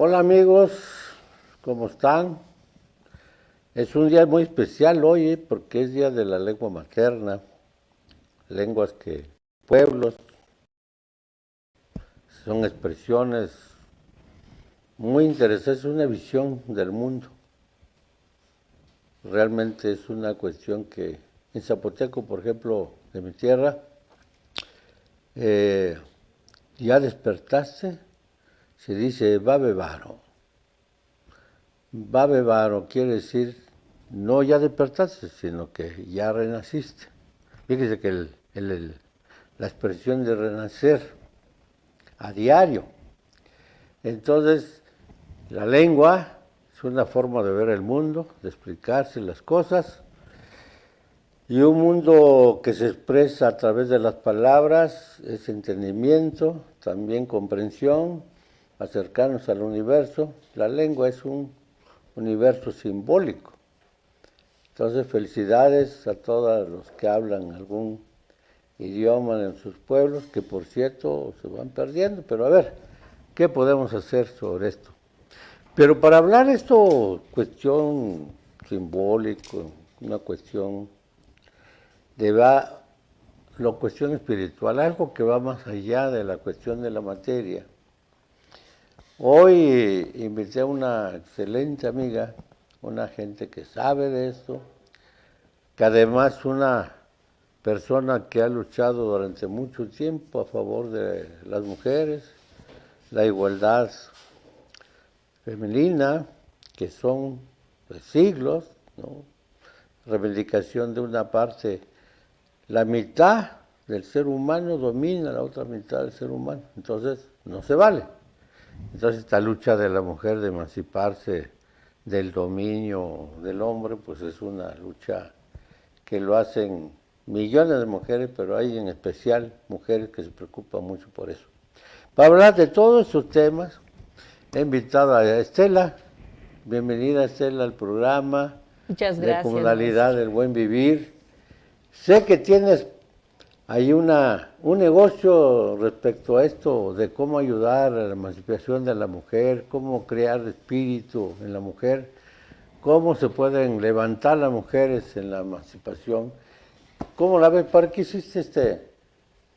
Hola amigos, ¿cómo están? Es un día muy especial hoy, porque es día de la lengua materna, lenguas que pueblos, son expresiones muy interesantes, una visión del mundo. Realmente es una cuestión que en zapoteco, por ejemplo, de mi tierra, ya despertaste, se dice babevaro. Babevaro quiere decir no ya despertaste, sino que ya renaciste. Fíjese que la expresión de renacer a diario. Entonces, la lengua es una forma de ver el mundo, de explicarse las cosas, y un mundo que se expresa a través de las palabras es entendimiento, también comprensión, acercarnos al universo. La lengua es un universo simbólico. Entonces, felicidades a todos los que hablan algún idioma en sus pueblos, que por cierto se van perdiendo, pero a ver, ¿qué podemos hacer sobre esto? Pero para hablar esto, cuestión simbólico, una cuestión cuestión espiritual, algo que va más allá de la cuestión de la materia. Hoy invité a una excelente amiga, una gente que sabe de esto, que además una persona que ha luchado durante mucho tiempo a favor de las mujeres, la igualdad femenina, que son siglos, ¿no? Reivindicación de una parte, la mitad del ser humano domina la otra mitad del ser humano, entonces no se vale. Entonces esta lucha de la mujer de emanciparse del dominio del hombre, pues es una lucha que lo hacen millones de mujeres, pero hay en especial mujeres que se preocupan mucho por eso. Para hablar de todos estos temas, he invitado a Estela. Bienvenida, Estela, al programa. Muchas gracias. De Comunalidad del Buen Vivir. Sé que tienes ahí un negocio respecto a esto, de cómo ayudar a la emancipación de la mujer, cómo crear espíritu en la mujer, cómo se pueden levantar las mujeres en la emancipación. ¿Cómo la ves? ¿Para qué hiciste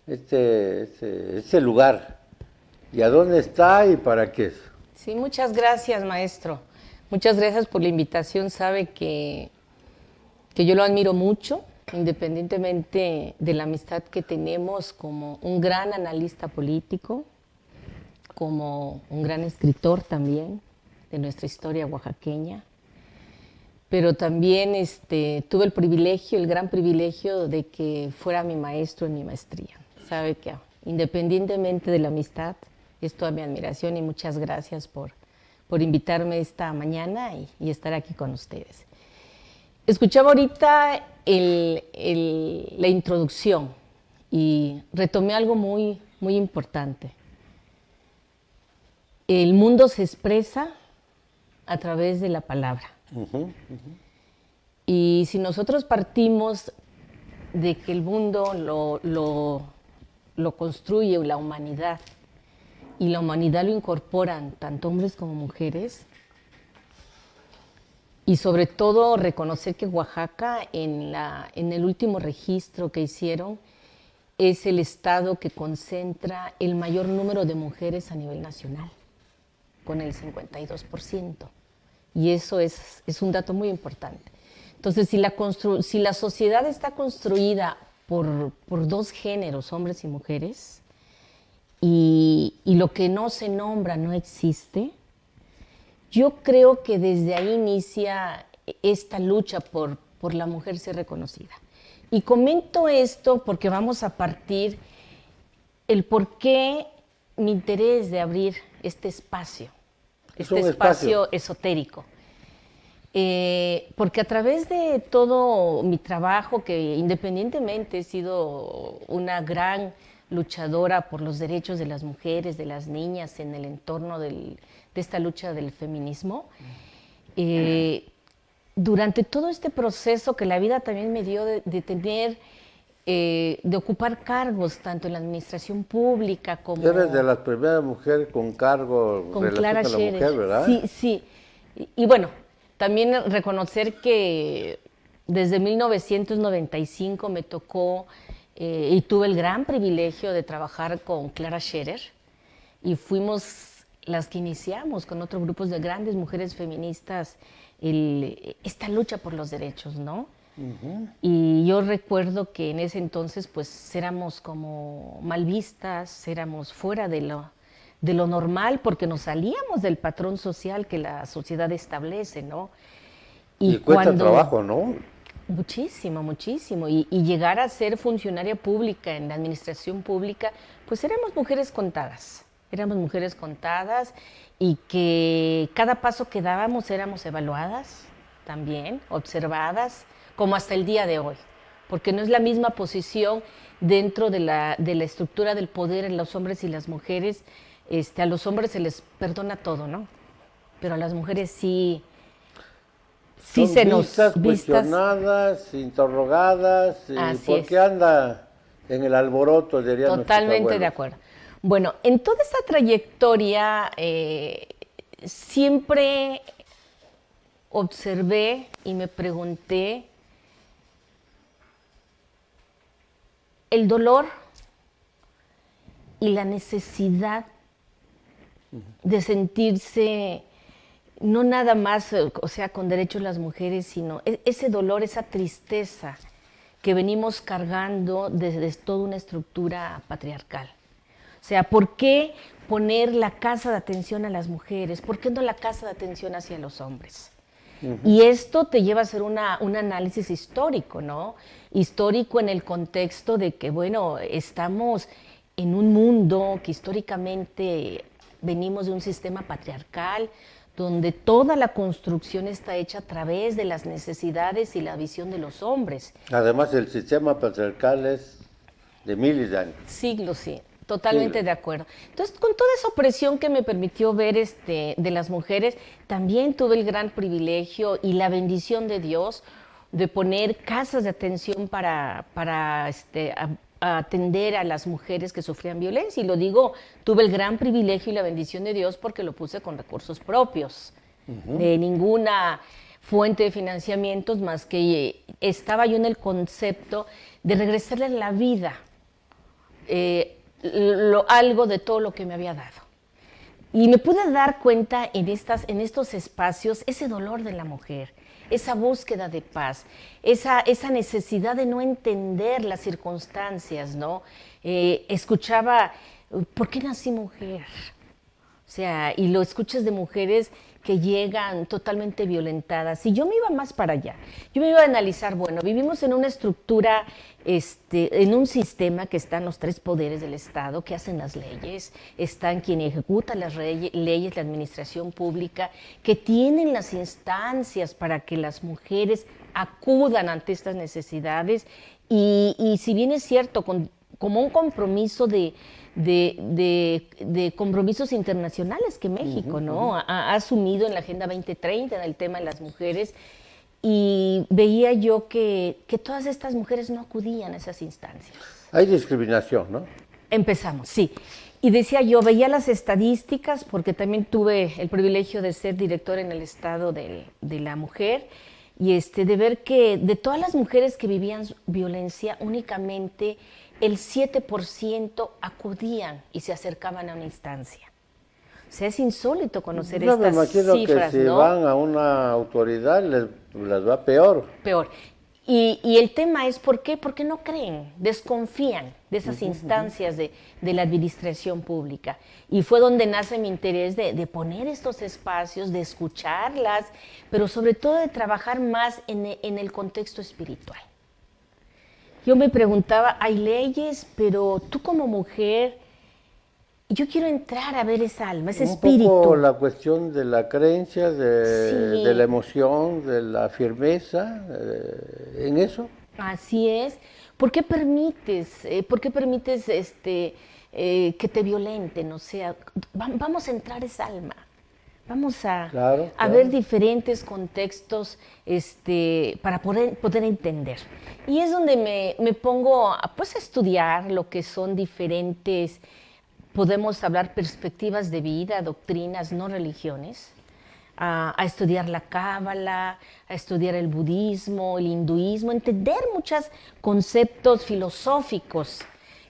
este lugar? ¿Y a dónde está y para qué es? Sí, muchas gracias, maestro. Muchas gracias por la invitación. Sabe que yo lo admiro mucho, independientemente de la amistad que tenemos, como un gran analista político, como un gran escritor también de nuestra historia oaxaqueña. Pero también tuve el gran privilegio de que fuera mi maestro en mi maestría. Sabe que independientemente de la amistad, es toda mi admiración y muchas gracias por invitarme esta mañana y estar aquí con ustedes. Escuchaba ahorita la introducción y retomé algo muy, muy importante. El mundo se expresa a través de la palabra. Y si nosotros partimos de que el mundo lo construye la humanidad, y la humanidad lo incorporan tanto hombres como mujeres, y sobre todo reconocer que Oaxaca en el último registro que hicieron es el estado que concentra el mayor número de mujeres a nivel nacional, con el 52%. Y eso es un dato muy importante. Entonces, si la sociedad está construida por dos géneros, hombres y mujeres, y lo que no se nombra no existe, yo creo que desde ahí inicia esta lucha por la mujer ser reconocida. Y comento esto porque vamos a partir el por qué mi interés de abrir este espacio esotérico. Porque a través de todo mi trabajo, que independientemente he sido una gran luchadora por los derechos de las mujeres, de las niñas, en el entorno de esta lucha del feminismo, durante todo este proceso que la vida también me dio de tener de ocupar cargos tanto en la administración pública como... Eres de las primeras mujeres con cargo con relación Clara a la Scherer. mujer, ¿verdad? Sí, sí. Y bueno, también reconocer que desde 1995 me tocó y tuve el gran privilegio de trabajar con Clara Scherer y fuimos las que iniciamos con otros grupos de grandes mujeres feministas esta lucha por los derechos, ¿no? Y yo recuerdo que en ese entonces pues éramos como mal vistas, éramos fuera de lo normal porque nos salíamos del patrón social que la sociedad establece, ¿no? Y cuesta trabajo, ¿no? Muchísimo, muchísimo. Y llegar a ser funcionaria pública en la administración pública, pues éramos mujeres contadas. Éramos mujeres contadas y que cada paso que dábamos éramos evaluadas también, observadas, como hasta el día de hoy. Porque no es la misma posición dentro de la estructura del poder en los hombres y las mujeres. A los hombres se les perdona todo, ¿no? Pero a las mujeres sí se nos vistas, cuestionadas, interrogadas, ¿por qué anda en el alboroto? Dirían totalmente de acuerdo. Bueno, en toda esta trayectoria siempre observé y me pregunté el dolor y la necesidad de sentirse no nada más, o sea, con derechos las mujeres, sino ese dolor, esa tristeza que venimos cargando desde toda una estructura patriarcal. O sea, ¿por qué poner la casa de atención a las mujeres? ¿Por qué no la casa de atención hacia los hombres? Y esto te lleva a hacer un análisis histórico, ¿no? Histórico en el contexto de que, bueno, estamos en un mundo que históricamente venimos de un sistema patriarcal, donde toda la construcción está hecha a través de las necesidades y la visión de los hombres. Además, el sistema patriarcal es de miles de años. Siglos, sí. Totalmente de acuerdo. Entonces, con toda esa opresión que me permitió ver de las mujeres, también tuve el gran privilegio y la bendición de Dios de poner casas de atención para a atender a las mujeres que sufrían violencia. Y lo digo, tuve el gran privilegio y la bendición de Dios porque lo puse con recursos propios, de ninguna fuente de financiamientos, más que estaba yo en el concepto de regresarle la vida, algo de todo lo que me había dado. Y me pude dar cuenta en estos espacios ese dolor de la mujer, esa búsqueda de paz, esa necesidad de no entender las circunstancias, ¿no? Escuchaba, ¿por qué nací mujer? O sea, y lo escuchas de mujeres que llegan totalmente violentadas. Y yo me iba más para allá. Yo me iba a analizar, bueno, vivimos en una estructura, en un sistema que están los tres poderes del Estado, que hacen las leyes, están quien ejecuta las leyes, la administración pública, que tienen las instancias para que las mujeres acudan ante estas necesidades. Y si bien es cierto, como un compromiso de compromisos internacionales que México, ¿no? Ha asumido en la Agenda 2030 en el tema de las mujeres, y veía yo que todas estas mujeres no acudían a esas instancias. Hay discriminación, ¿no? Empezamos, sí. Y decía yo, veía las estadísticas, porque también tuve el privilegio de ser directora en el Estado de la Mujer, y de ver que de todas las mujeres que vivían violencia, únicamente el 7% acudían y se acercaban a una instancia. O sea, es insólito conocer estas cifras, ¿no? Me imagino que si van a una autoridad les va peor. Peor. Y el tema es, ¿por qué? Porque no creen, desconfían de esas instancias de la administración pública. Y fue donde nace mi interés de poner estos espacios, de escucharlas, pero sobre todo de trabajar más en el contexto espiritual. Yo me preguntaba, hay leyes, pero tú como mujer, yo quiero entrar a ver esa alma, ese espíritu. Un poco la cuestión de la creencia, de la emoción, de la firmeza, en eso. Así es. ¿Por qué permites que te violenten? O sea, vamos a entrar esa alma. Vamos a, Claro, a claro. ver diferentes contextos para poder entender. Y es donde me pongo pues, a estudiar lo que son diferentes, podemos hablar perspectivas de vida, doctrinas, no religiones, a estudiar la cábala, a estudiar el budismo, el hinduismo, entender muchos conceptos filosóficos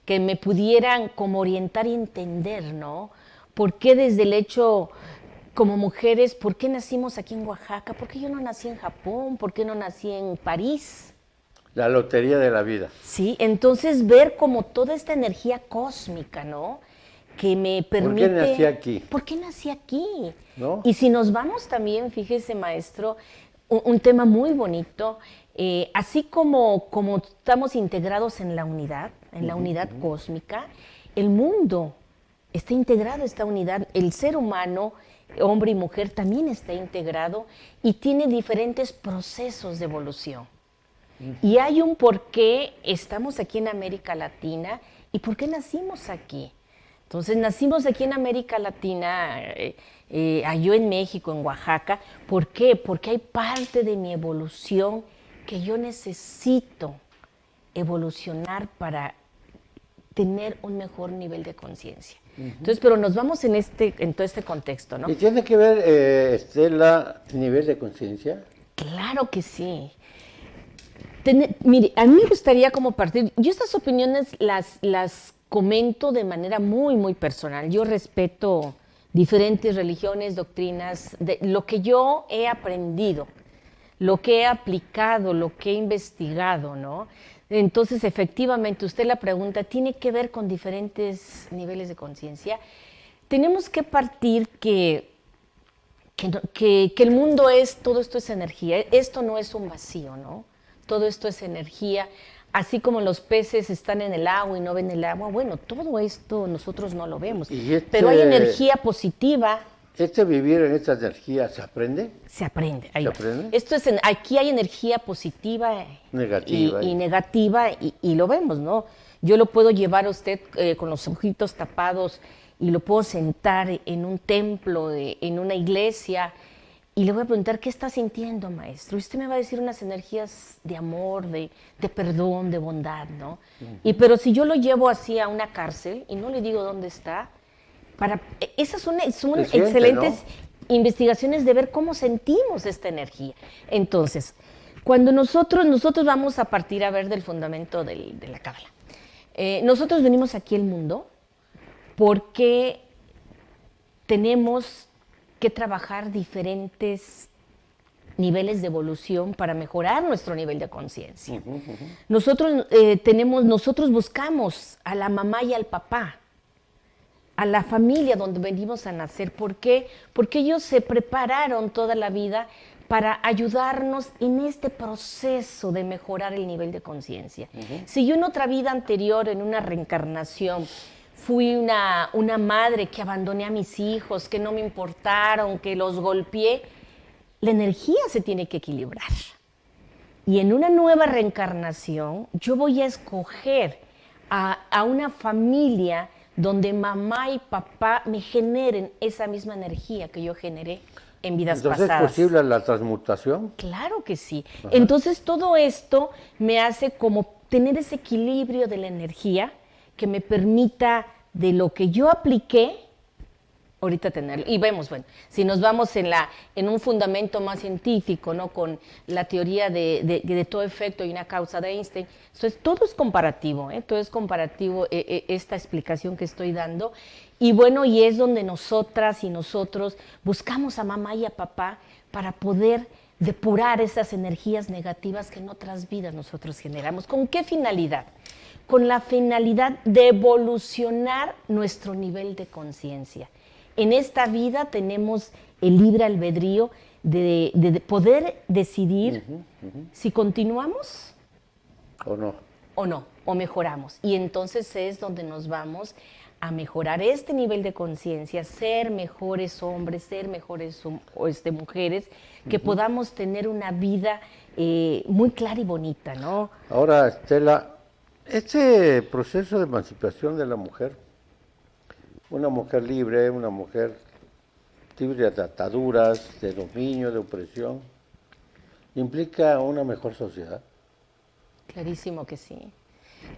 que me pudieran como orientar y entender, ¿no? ¿Por qué desde el hecho, como mujeres, por qué nacimos aquí en Oaxaca? ¿Por qué yo no nací en Japón? ¿Por qué no nací en París? La lotería de la vida. Sí, entonces ver como toda esta energía cósmica, ¿no? Que me permite... ¿Por qué nací aquí? ¿Por qué nací aquí? ¿No? Y si nos vamos también, fíjese, maestro, un tema muy bonito, así como estamos integrados en la unidad cósmica, el mundo está integrado, esta unidad, el ser humano, hombre y mujer, también está integrado y tiene diferentes procesos de evolución. Y hay un por qué estamos aquí en América Latina y por qué nacimos aquí. Entonces nacimos aquí en América Latina, yo en México, en Oaxaca. ¿Por qué? Porque hay parte de mi evolución que yo necesito evolucionar para tener un mejor nivel de conciencia. Entonces, pero nos vamos en todo este contexto, ¿no? ¿Y tiene que ver, Estela, nivel de conciencia? Claro que sí. Mire, a mí me gustaría como partir, yo estas opiniones las comento de manera muy, muy personal. Yo respeto diferentes religiones, doctrinas, de lo que yo he aprendido, lo que he aplicado, lo que he investigado, ¿no? Entonces, efectivamente, usted la pregunta tiene que ver con diferentes niveles de conciencia. Tenemos que partir que el mundo todo esto es energía, esto no es un vacío, ¿no? Todo esto es energía, así como los peces están en el agua y no ven el agua, bueno, todo esto nosotros no lo vemos, pero hay energía positiva. Vivir en esta energía, ¿se aprende? Se aprende. ¿Se aprende? Aquí hay energía positiva Negativa. y negativa y lo vemos, ¿no? Yo lo puedo llevar a usted con los ojitos tapados y lo puedo sentar en un templo, en una iglesia, y le voy a preguntar, ¿qué está sintiendo, maestro? Y usted me va a decir unas energías de amor, de perdón, de bondad, ¿no? Pero si yo lo llevo así a una cárcel y no le digo dónde está, esas son excelentes investigaciones de ver cómo sentimos esta energía. Entonces, cuando nosotros vamos a partir a ver del fundamento de la cábala. Nosotros venimos aquí al mundo porque tenemos que trabajar diferentes niveles de evolución para mejorar nuestro nivel de conciencia. Nosotros buscamos a la mamá y al papá, a la familia donde venimos a nacer. ¿Por qué? Porque ellos se prepararon toda la vida para ayudarnos en este proceso de mejorar el nivel de conciencia. Si yo en otra vida anterior, en una reencarnación, fui una madre que abandoné a mis hijos, que no me importaron, que los golpeé, la energía se tiene que equilibrar. Y en una nueva reencarnación, yo voy a escoger a una familia donde mamá y papá me generen esa misma energía que yo generé en vidas pasadas. ¿Entonces es posible la transmutación? Claro que sí. Ajá. Entonces todo esto me hace como tener ese equilibrio de la energía que me permita de lo que yo apliqué, ahorita tenerlo. Y vemos, bueno, si nos vamos en un fundamento más científico, ¿no? Con la teoría de todo efecto y una causa de Einstein, entonces todo es comparativo, todo es comparativo esta explicación que estoy dando. Y bueno, y es donde nosotras y nosotros buscamos a mamá y a papá para poder depurar esas energías negativas que en otras vidas nosotros generamos. ¿Con qué finalidad? Con la finalidad de evolucionar nuestro nivel de conciencia. En esta vida tenemos el libre albedrío de poder decidir si continuamos o no, o mejoramos. Y entonces es donde nos vamos a mejorar este nivel de conciencia, ser mejores hombres, ser mejores mujeres, que podamos tener una vida muy clara y bonita, ¿no? Ahora, Estela, este proceso de emancipación de la mujer, una mujer libre, una mujer libre de ataduras, de dominio, de opresión, implica una mejor sociedad. Clarísimo que sí.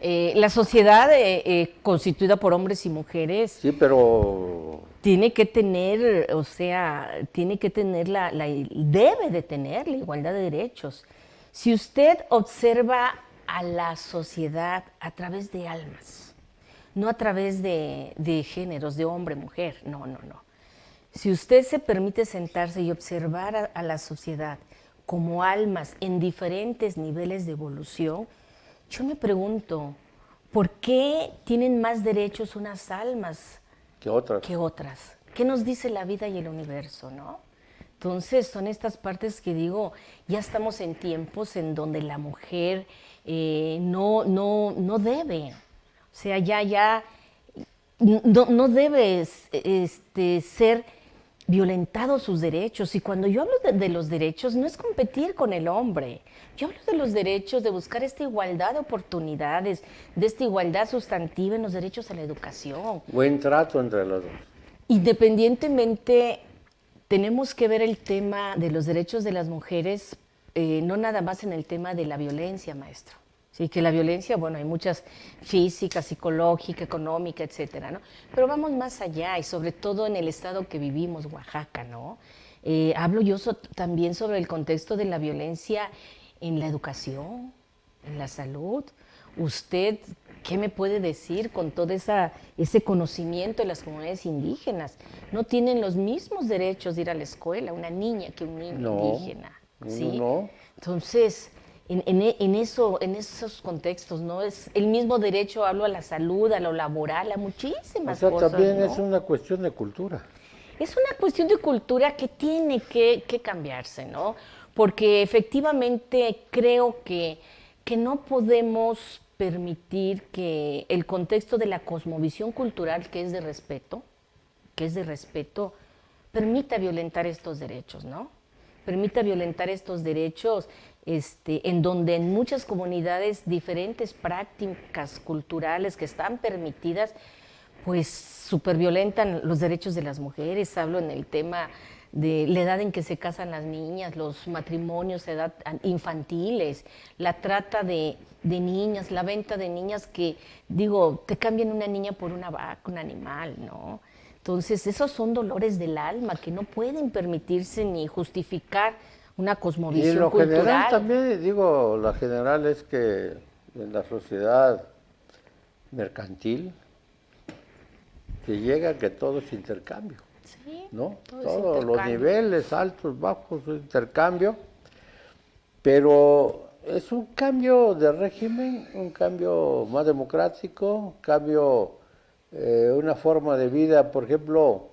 La sociedad constituida por hombres y mujeres Sí, pero tiene que tener, o sea, tiene que tener debe de tener la igualdad de derechos. Si usted observa a la sociedad a través de almas, no a través de géneros, de hombre, mujer, no. Si usted se permite sentarse y observar a la sociedad como almas en diferentes niveles de evolución, yo me pregunto, ¿por qué tienen más derechos unas almas que otras. que otras? ¿Qué nos dice la vida y el universo, no? Entonces, son estas partes que digo, ya estamos en tiempos en donde la mujer no debe, o sea, ya no debe ser violentados sus derechos. Y cuando yo hablo de los derechos, no es competir con el hombre. Yo hablo de los derechos, de buscar esta igualdad de oportunidades, de esta igualdad sustantiva en los derechos a la educación. Buen trato entre los dos. Independientemente, tenemos que ver el tema de los derechos de las mujeres, no nada más en el tema de la violencia, maestro. Sí, que la violencia, bueno, hay muchas física, psicológica, económica, etcétera, ¿no? Pero vamos más allá y sobre todo en el estado que vivimos, Oaxaca, ¿no? Hablo yo también sobre el contexto de la violencia en la educación, en la salud. Usted, ¿qué me puede decir con todo ese conocimiento de las comunidades indígenas? No tienen los mismos derechos de ir a la escuela una niña que un niño indígena, ¿sí? No. Entonces, en esos contextos, ¿no? Es el mismo derecho, hablo a la salud, a lo laboral, a muchísimas cosas, También ¿no? es una cuestión de cultura. Es una cuestión de cultura que tiene que cambiarse, ¿no? Porque efectivamente creo que no podemos permitir que el contexto de la cosmovisión cultural, que es de respeto, permita violentar estos derechos, ¿no? Permita violentar estos derechos en donde en muchas comunidades diferentes prácticas culturales que están permitidas, pues superviolentan los derechos de las mujeres. Hablo en el tema de la edad en que se casan las niñas, los matrimonios de edad infantiles, la trata de niñas, la venta de niñas que, digo, te cambian una niña por una vaca, un animal, ¿no? Entonces, esos son dolores del alma que no pueden permitirse ni justificar una cosmovisión cultural. Y lo cultural. general también, digo, la general es que en la sociedad mercantil se llega a que todo es intercambio, Sí, ¿no? todo es Todos los intercambio. niveles, altos, bajos, intercambio, pero es un cambio de régimen, un cambio más democrático, un cambio, una forma de vida, por ejemplo,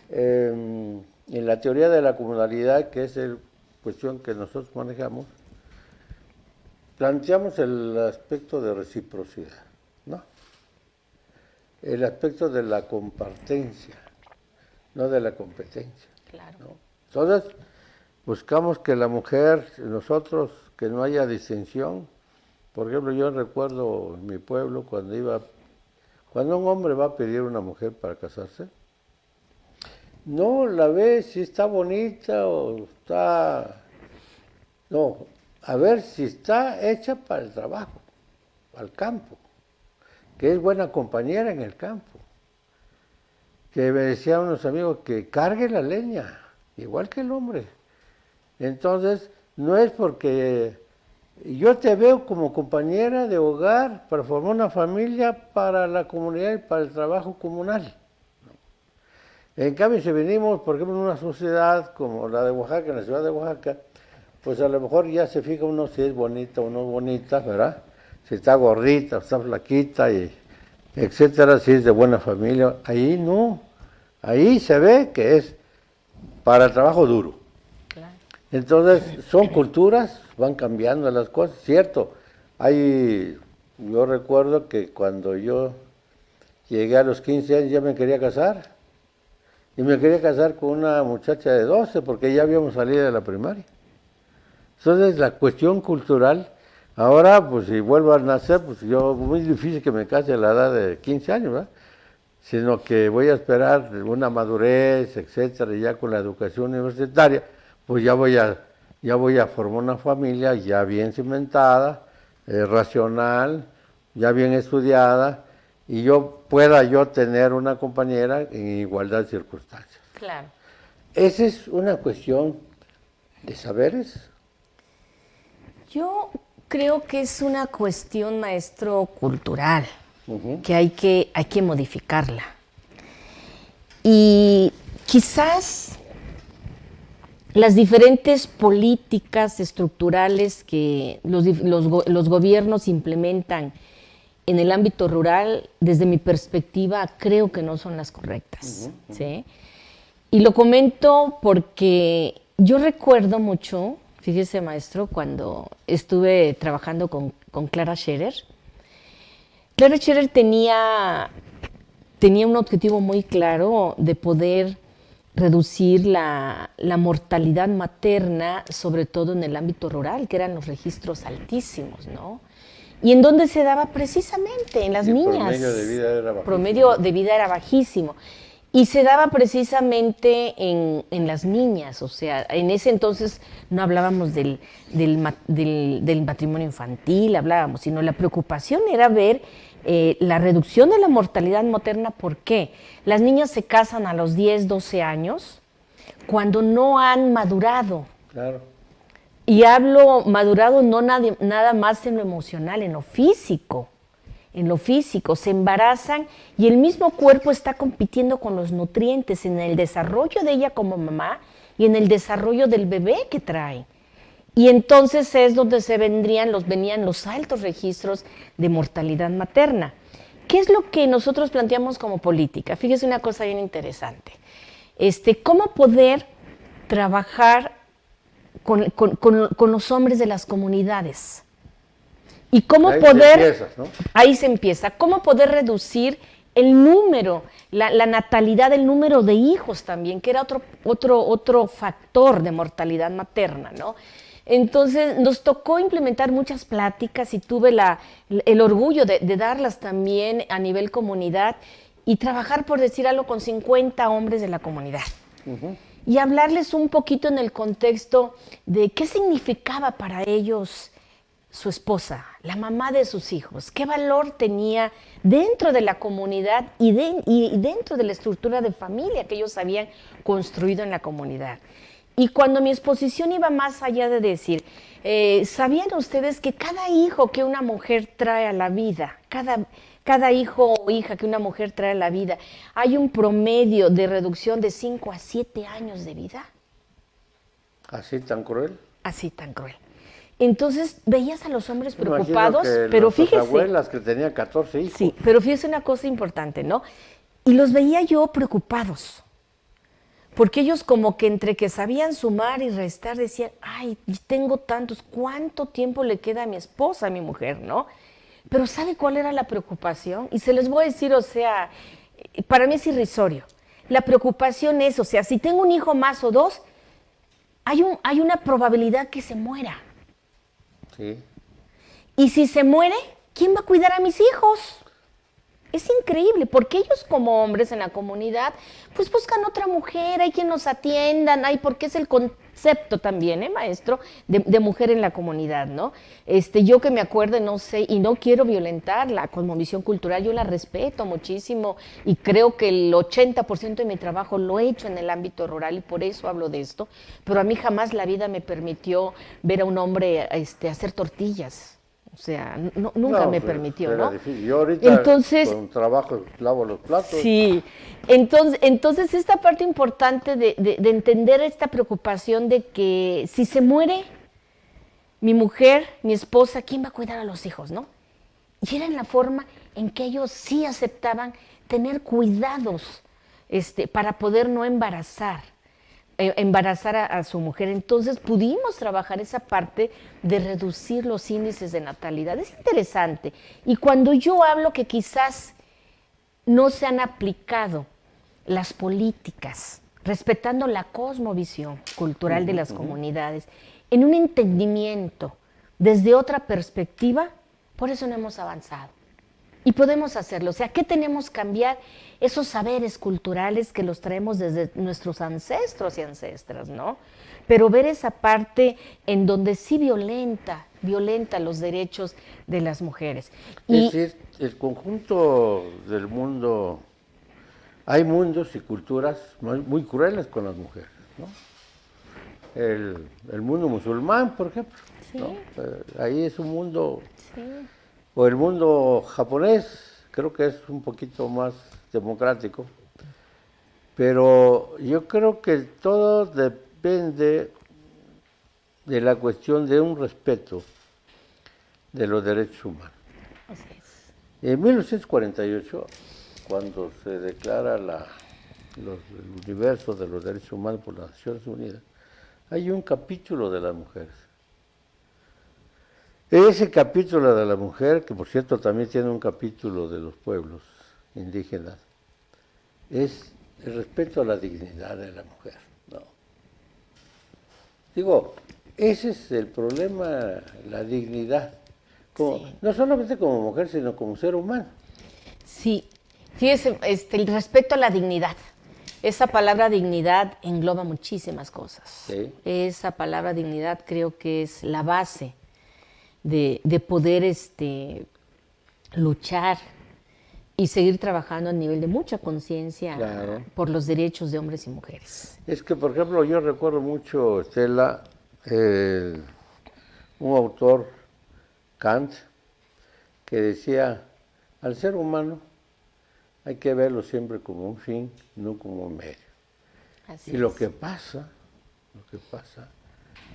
en la teoría de la comunalidad, que es la cuestión que nosotros manejamos, planteamos el aspecto de reciprocidad, ¿no? El aspecto de la compartencia, no de la competencia. Claro. ¿No? Entonces, buscamos que la mujer, nosotros, que no haya distinción. Por ejemplo, yo recuerdo en mi pueblo cuando un hombre va a pedir a una mujer para casarse, no la ve si está bonita o está... No, a ver si está hecha para el trabajo, al campo, que es buena compañera en el campo. Que me decían unos amigos que cargue la leña, igual que el hombre. Entonces, no es porque yo te veo como compañera de hogar para formar una familia para la comunidad y para el trabajo comunal. En cambio, si venimos, por ejemplo, en una sociedad como la de Oaxaca, en la ciudad de Oaxaca, pues a lo mejor ya se fija uno si es bonita o no bonita, ¿verdad? Si está gordita o está flaquita, y etcétera, si es de buena familia. Ahí no, ahí se ve que es para el trabajo duro. Claro. Entonces, son culturas, van cambiando las cosas, cierto. Yo recuerdo que cuando yo llegué a los 15 años ya me quería casar. Y me quería casar con una muchacha de 12 porque ya habíamos salido de la primaria. Entonces, la cuestión cultural, ahora, pues si vuelvo a nacer, pues yo, muy difícil que me case a la edad de 15 años, ¿verdad? sino que voy a esperar una madurez, etcétera, y ya con la educación universitaria, pues ya voy a formar una familia ya bien cimentada, racional, ya bien estudiada, y pueda tener una compañera en igualdad de circunstancias. Claro. Esa es una cuestión de saberes. Yo creo que es una cuestión, maestro, cultural, que hay que modificarla. Y quizás las diferentes políticas estructurales que los gobiernos implementan en el ámbito rural, desde mi perspectiva, creo que no son las correctas. ¿Sí? Y lo comento porque yo recuerdo mucho, fíjese, maestro, cuando estuve trabajando con Clara Scherer. Clara Scherer tenía un objetivo muy claro de poder reducir la mortalidad materna, sobre todo en el ámbito rural, que eran los registros altísimos, ¿no? ¿Y en dónde se daba? Precisamente en las niñas. El promedio de vida era bajísimo. Promedio de vida era bajísimo. Y se daba precisamente en las niñas, o sea, en ese entonces no hablábamos del matrimonio infantil, sino la preocupación era ver la reducción de la mortalidad materna. ¿Por qué? Las niñas se casan a los 10, 12 años cuando no han madurado. Claro. Y hablo madurado no nada más en lo emocional, en lo físico. En lo físico, se embarazan y el mismo cuerpo está compitiendo con los nutrientes en el desarrollo de ella como mamá y en el desarrollo del bebé que trae. Y entonces es donde venían los altos registros de mortalidad materna. ¿Qué es lo que nosotros planteamos como política? Fíjese una cosa bien interesante. ¿Cómo poder trabajar con los hombres de las comunidades? Y cómo ahí se empieza, cómo poder reducir el número, la natalidad, el número de hijos también, que era otro factor de mortalidad materna, ¿no? Entonces nos tocó implementar muchas pláticas y tuve el orgullo de darlas también a nivel comunidad y trabajar, por decir algo, con 50 hombres de la comunidad. Y hablarles un poquito en el contexto de qué significaba para ellos su esposa, la mamá de sus hijos, qué valor tenía dentro de la comunidad y dentro de la estructura de familia que ellos habían construido en la comunidad. Y cuando mi exposición iba más allá de decir, ¿sabían ustedes que cada hijo que una mujer trae a la vida, cada hijo o hija que una mujer trae a la vida, hay un promedio de reducción de 5 a 7 años de vida? ¿Así tan cruel? Así tan cruel. Entonces veías a los hombres preocupados, que pero fíjese. Abuelas que tenían 14 hijos. Sí, pero fíjese una cosa importante, ¿no? Y los veía yo preocupados, porque ellos como que entre que sabían sumar y restar decían, ay, tengo tantos, ¿cuánto tiempo le queda a mi esposa, a mi mujer, no? Pero ¿sabe cuál era la preocupación? Y se les voy a decir, o sea, para mí es irrisorio. La preocupación es, o sea, si tengo un hijo más o dos, hay una probabilidad que se muera. Sí. Y si se muere, ¿quién va a cuidar a mis hijos? Es increíble, porque ellos como hombres en la comunidad, pues buscan otra mujer, hay quien nos atiendan, porque es el concepto también, maestro, de mujer en la comunidad, ¿no? Yo que me acuerdo, no sé, y no quiero violentar la cosmovisión cultural, yo la respeto muchísimo y creo que el 80% de mi trabajo lo he hecho en el ámbito rural y por eso hablo de esto, pero a mí jamás la vida me permitió ver a un hombre hacer tortillas. O sea, nunca me permitió, ¿no? Difícil. Yo ahorita con trabajo lavo los platos. Sí, entonces esta parte importante de entender esta preocupación de que si se muere mi mujer, mi esposa, ¿quién va a cuidar a los hijos, no? Y era en la forma en que ellos sí aceptaban tener cuidados para poder no embarazar a su mujer. Entonces pudimos trabajar esa parte de reducir los índices de natalidad. Es interesante. Y cuando yo hablo que quizás no se han aplicado las políticas, respetando la cosmovisión cultural de las comunidades, en un entendimiento desde otra perspectiva, por eso no hemos avanzado. Y podemos hacerlo. O sea, ¿qué tenemos que cambiar? Esos saberes culturales que los traemos desde nuestros ancestros y ancestras, ¿no? Pero ver esa parte en donde sí violenta los derechos de las mujeres. Es decir, el conjunto del mundo, hay mundos y culturas muy crueles con las mujeres, ¿no? El mundo musulmán, por ejemplo, Sí. ¿no? Ahí es un mundo, Sí. o el mundo japonés, creo que es un poquito más democrático, pero yo creo que todo depende de la cuestión de un respeto de los derechos humanos. Así es. En 1948, cuando se declara el universo de los derechos humanos por las Naciones Unidas, hay un capítulo de las mujeres. Ese capítulo de la mujer, que por cierto también tiene un capítulo de los pueblos indígenas, es el respeto a la dignidad de la mujer, ¿no? Digo, ese es el problema, la dignidad, no solamente como mujer, sino como ser humano. Sí, fíjese, el respeto a la dignidad. Esa palabra dignidad engloba muchísimas cosas. Sí. Esa palabra dignidad creo que es la base de poder luchar y seguir trabajando a nivel de mucha conciencia Claro. por los derechos de hombres y mujeres. Es que, por ejemplo, yo recuerdo mucho, Estela, un autor, Kant, que decía, al ser humano hay que verlo siempre como un fin, no como un medio. Así Y lo que pasa,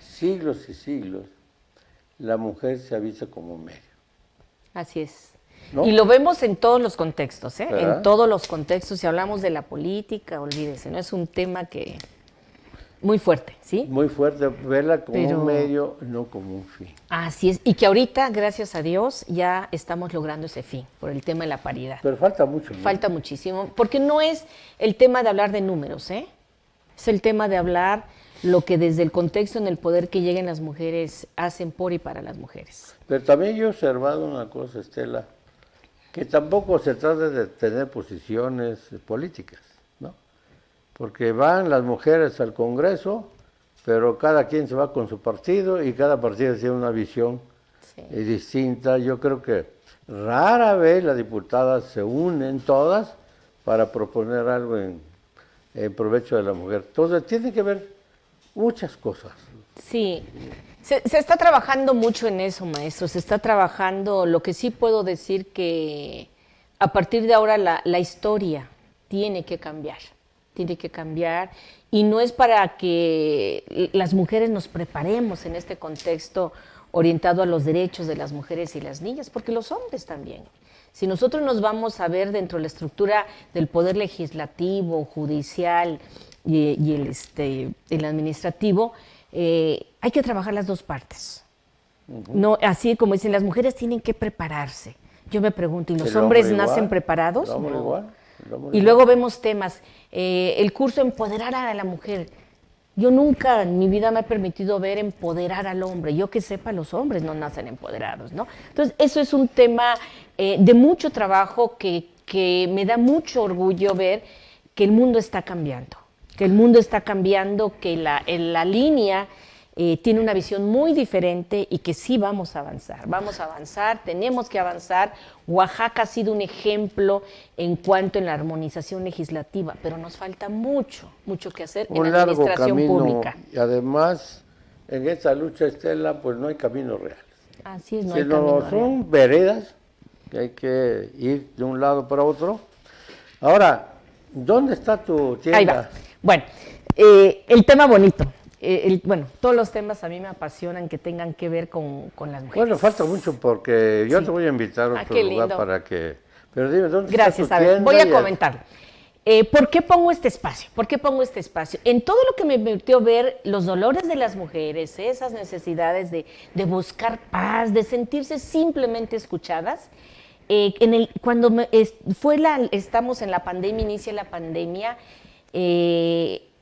siglos y siglos, la mujer se ha visto como un medio. Así es. ¿No? Y lo vemos en todos los contextos, ¿eh? ¿Verdad? En todos los contextos. Si hablamos de la política, olvídese, ¿no? Es un tema que muy fuerte, ¿sí? Muy fuerte, verla como Pero- un medio, no como un fin. Así es. Y que ahorita, gracias a Dios, ya estamos logrando ese fin por el tema de la paridad. Pero falta mucho, ¿no? Falta muchísimo, porque no es el tema de hablar de números, ¿eh? Es el tema de hablar lo que desde el contexto en el poder que lleguen las mujeres hacen por y para las mujeres. Pero también yo he observado una cosa, Estela, que tampoco se trata de tener posiciones políticas, ¿no? Porque van las mujeres al Congreso, pero cada quien se va con su partido y cada partido tiene una visión Sí. distinta. Yo creo que rara vez las diputadas se unen todas para proponer algo en provecho de la mujer. Entonces tiene que ver muchas cosas. Sí, se está trabajando mucho en eso, maestro, se está trabajando, lo que sí puedo decir que a partir de ahora la historia tiene que cambiar, y no es para que las mujeres nos preparemos en este contexto orientado a los derechos de las mujeres y las niñas, porque los hombres también. Si nosotros nos vamos a ver dentro de la estructura del poder legislativo, judicial y el administrativo, hay que trabajar las dos partes. No, así como dicen, las mujeres tienen que prepararse. Yo me pregunto, ¿y los El hombre hombres nacen igual, preparados? el hombre No. igual, el hombre Y igual. luego vemos temas, el curso Empoderar a la Mujer. Yo nunca en mi vida me he permitido ver empoderar al hombre. Yo que sepa, los hombres no nacen empoderados, ¿no? Entonces, eso es un tema de mucho trabajo que me da mucho orgullo ver que el mundo está cambiando. Que la línea tiene una visión muy diferente y que sí vamos a avanzar, tenemos que avanzar. Oaxaca ha sido un ejemplo en cuanto en la armonización legislativa, pero nos falta mucho que hacer en Un la largo administración camino pública. y además en esta lucha, Estela, pues no hay caminos reales. Así es, no hay Sino camino real. son veredas que hay que ir de un lado para otro. Ahora, ¿dónde está tu tienda? Ahí va. Bueno, el tema bonito. Bueno, todos los temas a mí me apasionan que tengan que ver con las mujeres. Bueno, falta mucho porque yo Sí. te voy a invitar a otro qué lugar lindo. para que... Pero dime, ¿dónde Gracias, está a tu ver, tienda? voy a Y comentarlo. ¿Por qué pongo este espacio? En todo lo que me permitió ver los dolores de las mujeres, esas necesidades de buscar paz, de sentirse simplemente escuchadas. Cuando estamos en la pandemia, inicia la pandemia,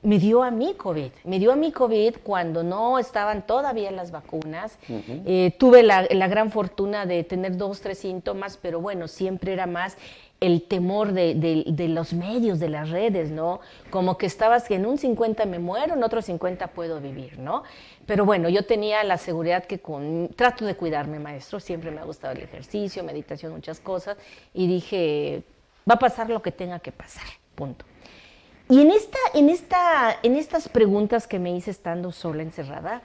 me dio a mí COVID. Me dio a mí COVID cuando no estaban todavía las vacunas. Tuve la gran fortuna de tener 2, 3 síntomas, pero bueno, siempre era más el temor de los medios, de las redes, ¿no? Como que estabas que en un 50 me muero, en otro 50 puedo vivir, ¿no? Pero bueno, yo tenía la seguridad que trato de cuidarme, maestro, siempre me ha gustado el ejercicio, meditación, muchas cosas, y dije, va a pasar lo que tenga que pasar, punto. Y en estas preguntas que me hice estando sola, encerrada,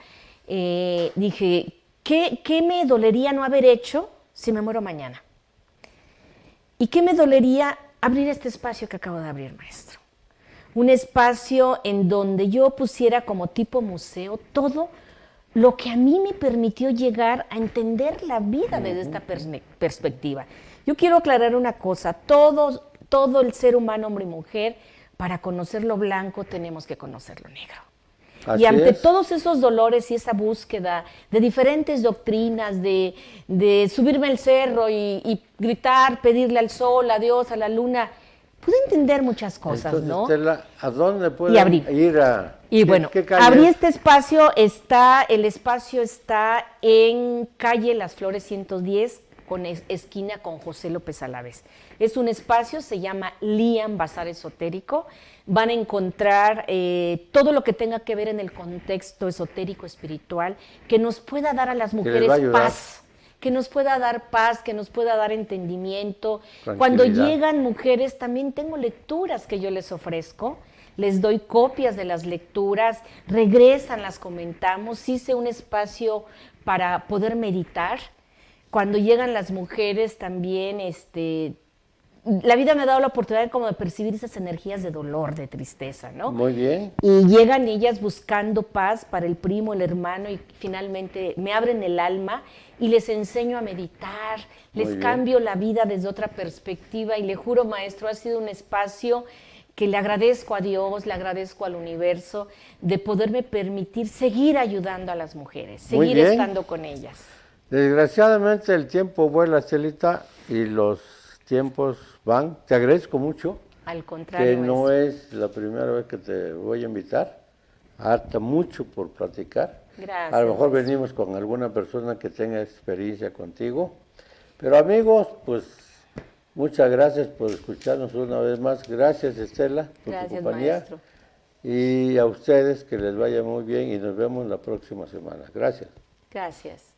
dije, ¿qué me dolería no haber hecho si me muero mañana? ¿Y qué me dolería abrir este espacio que acabo de abrir, maestro? Un espacio en donde yo pusiera como tipo museo todo lo que a mí me permitió llegar a entender la vida desde esta perspectiva. Yo quiero aclarar una cosa, todo el ser humano, hombre y mujer, para conocer lo blanco tenemos que conocer lo negro. Así y ante es. todos esos dolores y esa búsqueda de diferentes doctrinas, de subirme al cerro y gritar, pedirle al sol, a Dios, a la luna, pude entender muchas cosas, Entonces, ¿no? Estela, ¿a dónde pueden ir a...? Y bueno, ¿qué calle abrí es? este espacio, el espacio está en calle Las Flores 110, con esquina con José López Alavés. Es un espacio, se llama Lian Bazar Esotérico. Van a encontrar todo lo que tenga que ver en el contexto esotérico espiritual, que nos pueda dar a las mujeres paz, que nos pueda dar paz, que nos pueda dar entendimiento. Cuando llegan mujeres, también tengo lecturas que yo les ofrezco, les doy copias de las lecturas, regresan, las comentamos, hice un espacio para poder meditar. Cuando llegan las mujeres también, la vida me ha dado la oportunidad como de percibir esas energías de dolor, de tristeza, ¿no? Muy bien. Y llegan ellas buscando paz para el primo, el hermano, y finalmente me abren el alma y les enseño a meditar, les cambio la vida desde otra perspectiva y le juro, maestro, ha sido un espacio que le agradezco a Dios, le agradezco al universo de poderme permitir seguir ayudando a las mujeres, seguir estando con ellas. Desgraciadamente el tiempo vuela, Estelita, y los tiempos van. Te agradezco mucho. Al contrario. Que no es la primera vez que te voy a invitar. Harta mucho por platicar. Gracias. A lo mejor venimos con alguna persona que tenga experiencia contigo. Pero amigos, pues muchas gracias por escucharnos una vez más. Gracias, Estela, por tu compañía. Maestro. Y a ustedes que les vaya muy bien y nos vemos la próxima semana. Gracias. Gracias.